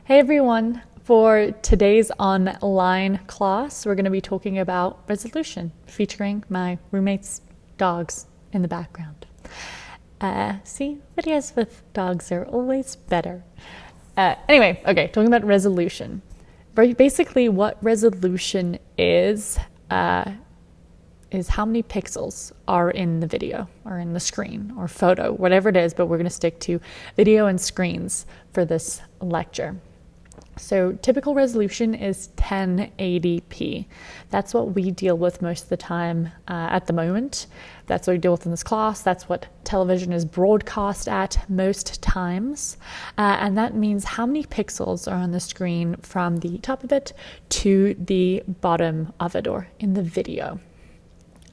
Hey everyone! For today's online class, we're going to be talking about resolution, featuring my roommate's dogs in the background. See, videos with dogs are always better. Okay, talking about resolution. Basically, what resolution is how many pixels are in the video or in the screen or photo, whatever it is, but we're going to stick to video and screens for this lecture. So typical resolution is 1080p. That's what we deal with most of the time at the moment. That's what we deal with in this class. That's what television is broadcast at most times. And that means how many pixels are on the screen from the top of it to the bottom of it or in the video.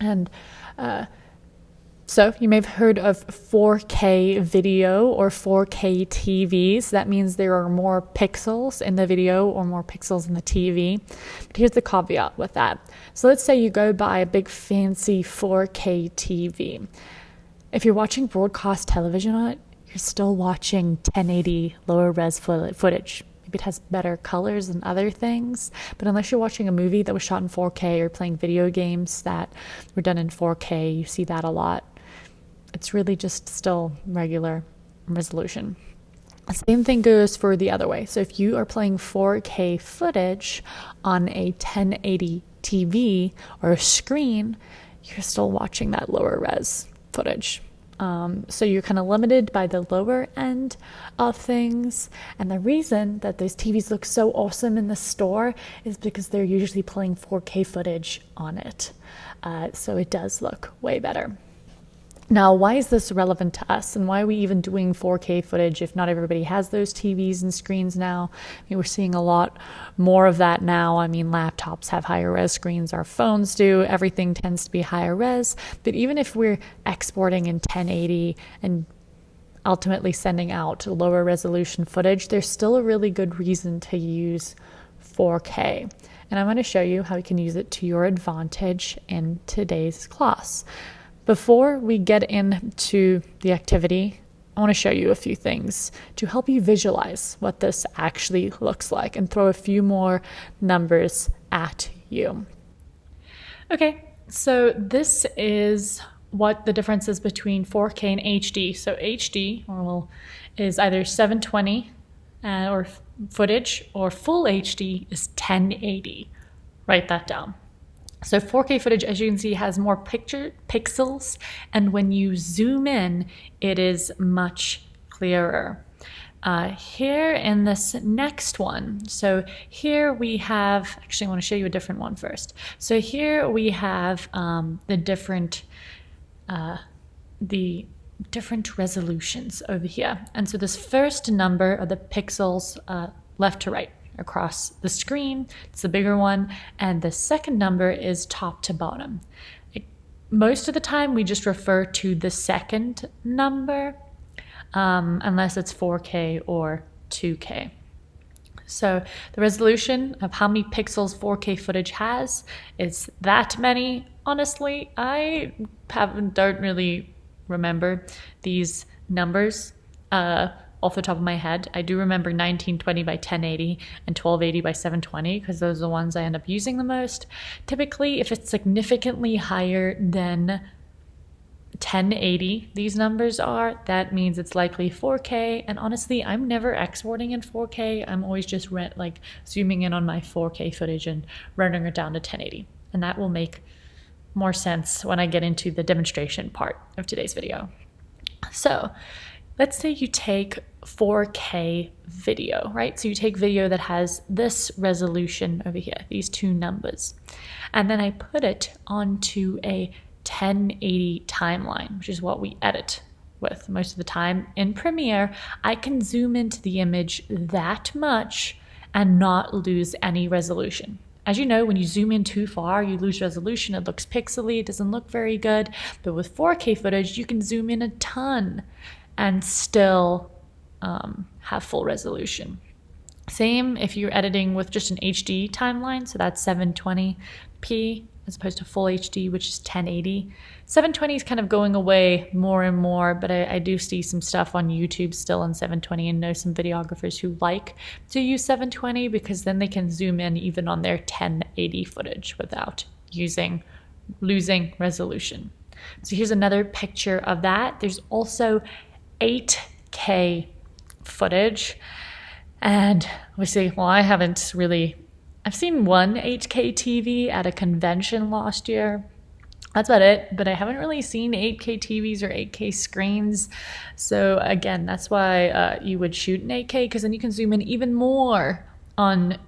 And so you may have heard of 4K video or 4K TVs. That means there are more pixels in the video or more pixels in the TV. But here's the caveat with that. So let's say you go buy a big fancy 4K TV. If you're watching broadcast television on it, you're still watching 1080 lower res footage. Maybe it has better colors and other things, but unless you're watching a movie that was shot in 4K or playing video games that were done in 4K, you see that a lot. It's really just still regular resolution. The same thing goes for the other way. So if you are playing 4K footage on a 1080 TV or a screen, you're still watching that lower res footage. So you're kind of limited by the lower end of things. And the reason that those TVs look so awesome in the store is because they're usually playing 4K footage on it. So it does look way better. Now, why is this relevant to us, and why are we even doing 4K footage if not everybody has those TVs and screens now? I mean, we're seeing a lot more of that now. I mean, laptops have higher res screens, our phones do, everything tends to be higher res. But even if we're exporting in 1080 and ultimately sending out lower resolution footage, there's still a really good reason to use 4K. And I'm going to show you how you can use it to your advantage in today's class. Before we get into the activity, I want to show you a few things to help you visualize what this actually looks like and throw a few more numbers at you. Okay, so this is what the difference is between 4K and HD. So HD is either 720 or footage, or full HD is 1080. Write that down. So 4K footage, as you can see, has more pixels, and when you zoom in, it is much clearer. Here in this next one, so here we have, actually I want to show you a different one first. So here we have the different resolutions over here. And so this first number are the pixels left to right across the screen. It's the bigger one, and the second number is top to bottom. Most of the time we just refer to the second number unless it's 4K or 2K. So the resolution of how many pixels 4K footage has is that many. Honestly, I don't really remember these numbers off the top of my head. I do remember 1920 by 1080 and 1280 by 720 because those are the ones I end up using the most. Typically, if it's significantly higher than 1080, these numbers are, that means it's likely 4K. And honestly, I'm never exporting in 4K. I'm always just zooming in on my 4K footage and running it down to 1080. And that will make more sense when I get into the demonstration part of today's video. So let's say you take 4K video, right? So you take video that has this resolution over here, these two numbers, and then I put it onto a 1080 timeline, which is what we edit with most of the time. In Premiere, I can zoom into the image that much and not lose any resolution. As you know, when you zoom in too far, you lose resolution. It looks pixely, it doesn't look very good. But with 4K footage, you can zoom in a ton and still have full resolution. Same if you're editing with just an HD timeline, so that's 720p as opposed to full HD, which is 1080. 720 is kind of going away more and more, but I do see some stuff on YouTube still in 720 and know some videographers who like to use 720 because then they can zoom in even on their 1080 footage without losing resolution. So here's another picture of that. There's also 8K footage. And obviously, well, I've seen one 8K TV at a convention last year. That's about it, but I haven't really seen 8K TVs or 8K screens. So again, that's why you would shoot in 8K, because then you can zoom in even more on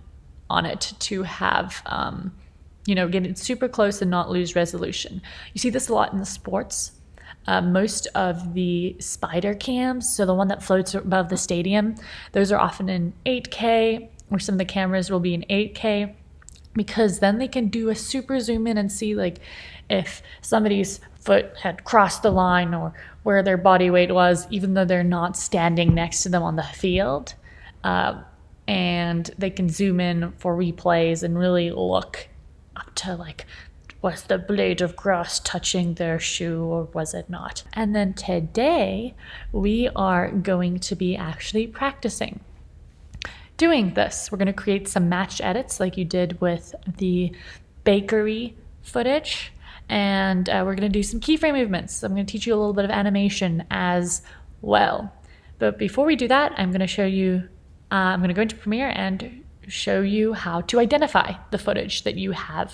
it to have, get it super close and not lose resolution. You see this a lot in the sports. Most of the spider cams, so the one that floats above the stadium, those are often in 8K, or some of the cameras will be in 8K, because then they can do a super zoom in and see like if somebody's foot had crossed the line or where their body weight was, even though they're not standing next to them on the field. And they can zoom in for replays and really look up to like, was the blade of grass touching their shoe or was it not? And then today we are going to be actually practicing doing this. We're going to create some match edits like you did with the bakery footage. And we're going to do some keyframe movements. I'm going to teach you a little bit of animation as well. But before we do that, I'm going to show you, I'm going to go into Premiere and show you how to identify the footage that you have